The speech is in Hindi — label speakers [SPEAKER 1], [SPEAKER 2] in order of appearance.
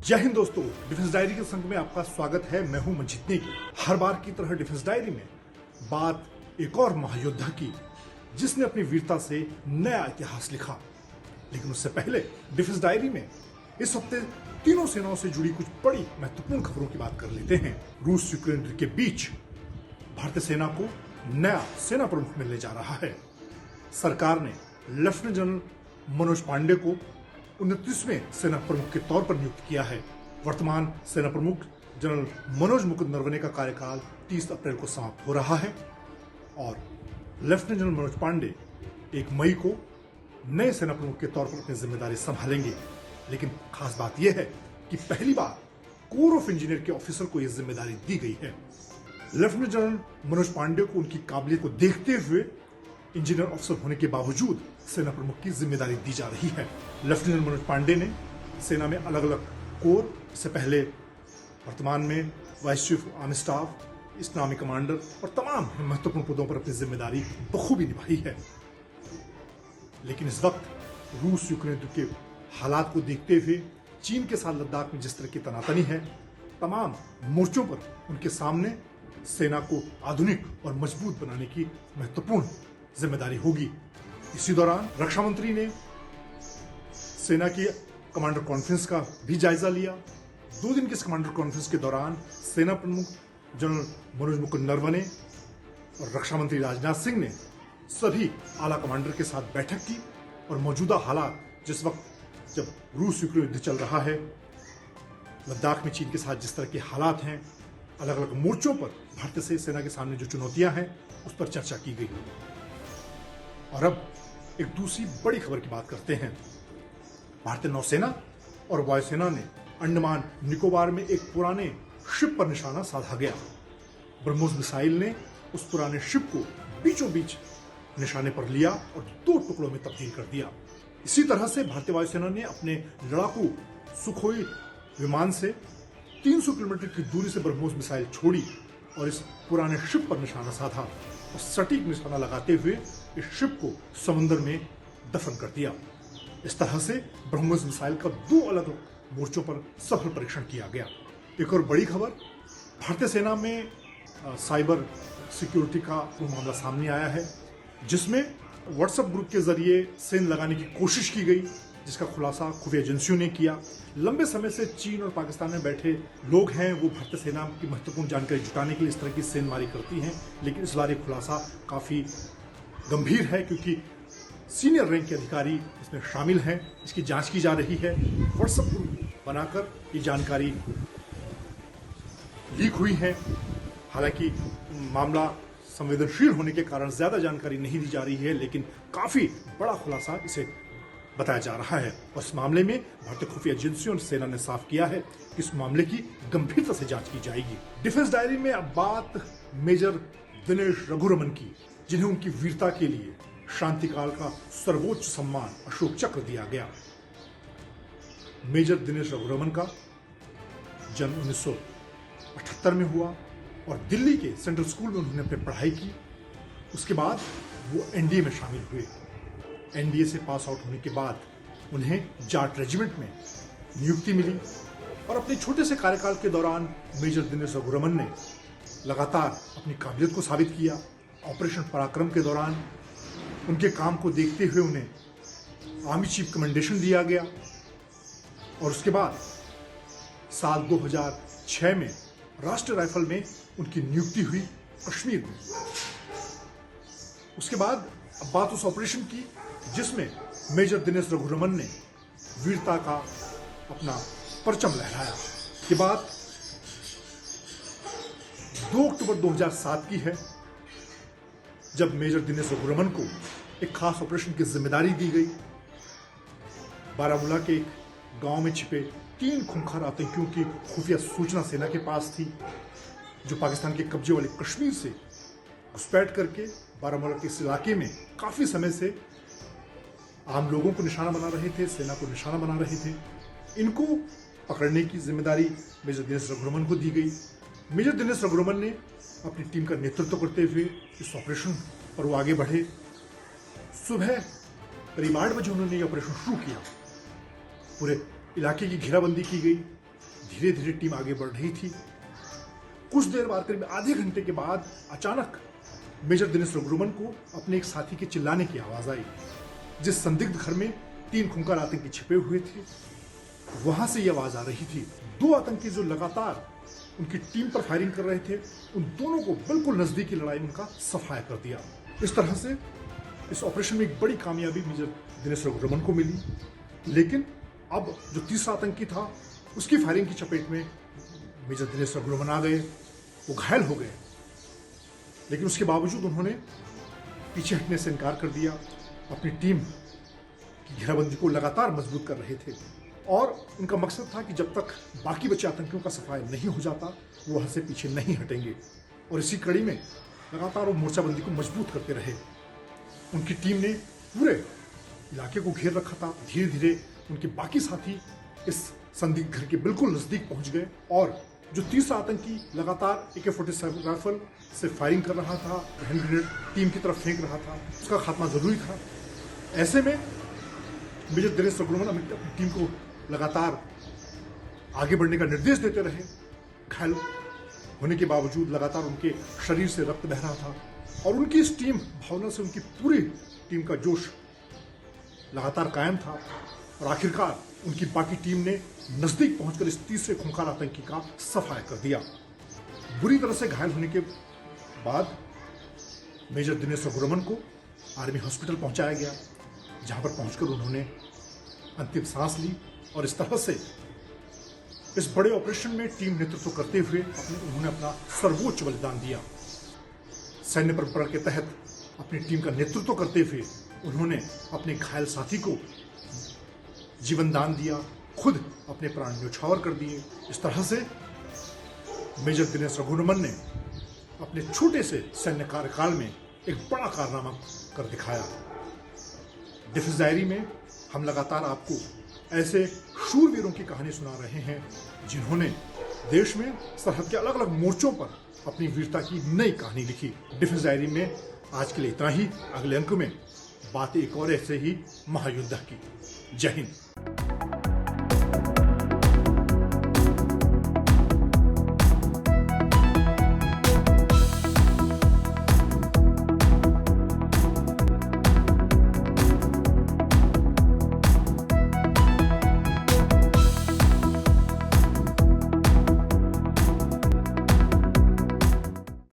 [SPEAKER 1] जय हिंद दोस्तों, डिफेंस डायरी के संग में आपका स्वागत है। मैं हूं मंजीत नेगी। हर बार की तरह डिफेंस डायरी में बात एक और महायोद्धा की जिसने अपनी वीरता से नया इतिहास लिखा। लेकिन उससे पहले डिफेंस डायरी में इस हफ्ते तीनों सेनाओं से जुड़ी कुछ बड़ी महत्वपूर्ण खबरों की बात कर लेते हैं। रूस यूक्रेन युद्ध के बीच भारतीय सेना को नया सेना प्रमुख मिलने जा रहा है। सरकार ने लेफ्टिनेंट जनरल मनोज पांडे को 29वें सेना प्रमुख के तौर पर नियुक्त किया है। वर्तमान सेना प्रमुख जनरल मनोज मुकुंद नरवणे का कार्यकाल 30 अप्रैल को समाप्त हो रहा है और लेफ्टिनेंट जनरल मनोज पांडे 1 मई को नए सेना प्रमुख के तौर पर अपनी जिम्मेदारी संभालेंगे। लेकिन खास बात यह है कि पहली बार कोर ऑफ इंजीनियर के ऑफिसर को यह जिम्मेदारी दी गई है। लेफ्टिनेंट जनरल मनोज पांडे को उनकी काबिलियत को देखते हुए इंजीनियर ऑफिसर होने के बावजूद सेना प्रमुख की जिम्मेदारी दी जा रही है। लेफ्टिनेंट मनोज पांडे ने सेना में अलग अलग कोर से पहले वर्तमान में vice chief army staff, east army commander और तमाम महत्वपूर्ण पदों पर अपनी जिम्मेदारी बखूबी निभाई है। लेकिन इस वक्त रूस यूक्रेन युद्ध के हालात को देखते हुए चीन के साथ लद्दाख में जिस तरह की तनातनी है, तमाम मोर्चों पर उनके सामने सेना को आधुनिक और मजबूत बनाने की महत्वपूर्ण जिम्मेदारी होगी। इसी दौरान रक्षा मंत्री ने सेना की कमांडर कॉन्फ्रेंस का भी जायजा लिया। 2 दिन के इस कमांडर कॉन्फ्रेंस के दौरान सेना प्रमुख जनरल मनोज मुकुंद नरवणे और रक्षा मंत्री राजनाथ सिंह ने सभी आला कमांडर के साथ बैठक की और मौजूदा हालात, जिस वक्त जब रूस यूक्रेन युद्ध चल रहा है, लद्दाख में चीन के साथ जिस तरह के हालात हैं, अलग अलग मोर्चों पर भारतीय सेना के सामने जो चुनौतियां हैं, उस पर चर्चा की गई। और अब एक दूसरी बड़ी खबर की बात करते हैं। भारतीय नौसेना और वायुसेना ने अंडमान निकोबार में एक पुराने शिप पर निशाना साधा गया। ब्रह्मोस मिसाइल ने उस पुराने शिप को बीचों बीच निशाने पर लिया और 2 टुकड़ों में तब्दील कर दिया। इसी तरह से भारतीय वायुसेना ने अपने लड़ाकू सुखोई विमान से 300 किलोमीटर की दूरी से ब्रह्मोस मिसाइल छोड़ी और इस पुराने शिप पर निशाना साधा और सटीक निशाना लगाते हुए इस शिप को समुद्र में दफन कर दिया। इस तरह से ब्रह्मोस मिसाइल का 2 अलग मोर्चों पर सफल परीक्षण किया गया। एक और बड़ी खबर, भारतीय सेना में साइबर सिक्योरिटी का मामला सामने आया है, जिसमें व्हाट्सएप ग्रुप के जरिए सेंध लगाने की कोशिश की गई, जिसका खुलासा खुफिया एजेंसियों ने किया। लंबे समय से चीन और पाकिस्तान में बैठे लोग हैं, वो भारतीय सेना की महत्वपूर्ण जानकारी जुटाने के लिए इस तरह की सेंधमारी करती हैं। लेकिन इस बार ये खुलासा काफी गंभीर है, क्योंकि सीनियर रैंक के अधिकारी इसमें शामिल हैं। इसकी जांच की जा रही है। व्हाट्सएप ग्रुप बनाकर ये जानकारी लीक हुई है। हालांकि मामला संवेदनशील होने के कारण ज्यादा जानकारी नहीं दी जा रही है, लेकिन काफी बड़ा खुलासा इसे बताया जा रहा है। और इस मामले में भारतीय खुफिया एजेंसियों और सेना ने साफ किया है कि इस मामले की गंभीरता से जांच की जाएगी। डिफेंस डायरी में अब बात मेजर दिनेश रघुरमन की, जिन्हें उनकी वीरता के लिए शांतिकाल का सर्वोच्च सम्मान अशोक चक्र दिया गया। मेजर दिनेश रघुरमन का जन्म 1978 में हुआ और दिल्ली के सेंट्रल स्कूल में उन्होंने अपनी पढ़ाई की। उसके बाद वो एनडीए में शामिल हुए। एनडीए से पास आउट होने के बाद उन्हें जाट रेजिमेंट में नियुक्ति मिली और अपने छोटे से कार्यकाल के दौरान मेजर दिनेश रघुरमन ने लगातार अपनी काबिलियत को साबित किया। ऑपरेशन पराक्रम के दौरान उनके काम को देखते हुए उन्हें आर्मी चीफ कमेंडेशन दिया गया और उसके बाद साल 2006 में राष्ट्रीय राइफल में उनकी नियुक्ति हुई कश्मीर में। उसके बाद अब बात उस ऑपरेशन की जिसमें मेजर दिनेश रघुरमन ने वीरता का अपना परचम लहराया। ये बात 2 अक्टूबर 2007 की है, जब मेजर दिनेश रघुरमन को एक खास ऑपरेशन की जिम्मेदारी दी गई। बारामूला के एक गांव में छिपे 3 खूंखार आतंकियों की खुफिया सूचना सेना के पास थी, जो पाकिस्तान के कब्जे वाले कश्मीर से घुसपैठ करके बारामूला के इस इलाके में काफी समय से आम लोगों को निशाना बना रहे थे, सेना को निशाना बना रहे थे। इनको पकड़ने की जिम्मेदारी मेजर दिनेश रघुरमन को दी गई। मेजर दिनेश रघुरमन ने अपनी टीम का नेतृत्व करते हुए इस ऑपरेशन पर वो आगे बढ़े। सुबह करीब 8 बजे उन्होंने ये ऑपरेशन शुरू किया। पूरे इलाके की घेराबंदी की गई धीरे धीरे टीम आगे बढ़ रही थी। कुछ देर बाद, करीब आधे घंटे के बाद, अचानक मेजर दिनेश रघुरमन को अपने एक साथी के चिल्लाने की आवाज आई। जिस संदिग्ध घर में 3 खूंखार आतंकी छिपे हुए थे, वहां से यह आवाज आ रही थी। 2 आतंकी जो लगातार उनकी टीम पर फायरिंग कर रहे थे, उन दोनों को बिल्कुल नजदीकी लड़ाई में उनका सफाया कर दिया। इस तरह से इस ऑपरेशन में एक बड़ी कामयाबी मेजर दिनेश रघुरमन को मिली। लेकिन अब जो तीसरा आतंकी था, उसकी फायरिंग की चपेट में मेजर दिनेश रघुरमन आ गए। वो घायल हो गए, लेकिन उसके बावजूद उन्होंने पीछे हटने से इनकार कर दिया। अपनी टीम की घेराबंदी को लगातार मजबूत कर रहे थे और उनका मकसद था कि जब तक बाकी बचे आतंकियों का सफाया नहीं हो जाता, वो वहां से पीछे नहीं हटेंगे। और इसी कड़ी में लगातार वो मोर्चाबंदी को मजबूत करते रहे। उनकी टीम ने पूरे इलाके को घेर रखा था। धीरे धीरे उनके बाकी साथी इस संदिग्ध घर के बिल्कुल नजदीक पहुंच गए और जो तीसरा आतंकी लगातार AK-47 राइफल से फायरिंग कर रहा था, हैंड ग्रेनेड टीम की तरफ फेंक रहा था, उसका खात्मा जरूरी था। ऐसे में मेजर दिनेश रघुरमन अपनी टीम को लगातार आगे बढ़ने का निर्देश देते रहे। घायल होने के बावजूद लगातार उनके शरीर से रक्त बह रहा था और उनकी इस टीम भावना से उनकी पूरी टीम का जोश लगातार कायम था। और आखिरकार उनकी बाकी टीम ने नजदीक पहुंचकर इस तीसरे खूंखार आतंकी का सफाया कर दिया। बुरी तरह से घायल होने के बाद मेजर दिनेश रघुरमन को आर्मी हॉस्पिटल पहुंचाया गया, जहां पर पहुंचकर उन्होंने अंतिम सांस ली। और इस तरह से इस बड़े ऑपरेशन में टीम नेतृत्व करते हुए उन्होंने अपना सर्वोच्च बलिदान दिया। सैन्य परंपरा के तहत अपनी टीम का नेतृत्व करते हुए उन्होंने अपने घायल साथी को जीवन दान दिया, खुद अपने प्राण न्यौछावर कर दिए। इस तरह से मेजर दिनेश रघुरमन ने अपने छोटे से सैन्य कार्यकाल में एक बड़ा कारनामा कर दिखाया। डिफेंस डायरी में हम लगातार आपको ऐसे शूरवीरों की कहानी सुना रहे हैं जिन्होंने देश में सरहद के अलग अलग मोर्चों पर अपनी वीरता की नई कहानी लिखी। डिफेंस डायरी में आज के लिए इतना ही। अगले अंक में बात एक और ऐसे ही महायोद्धा की। जय हिंद।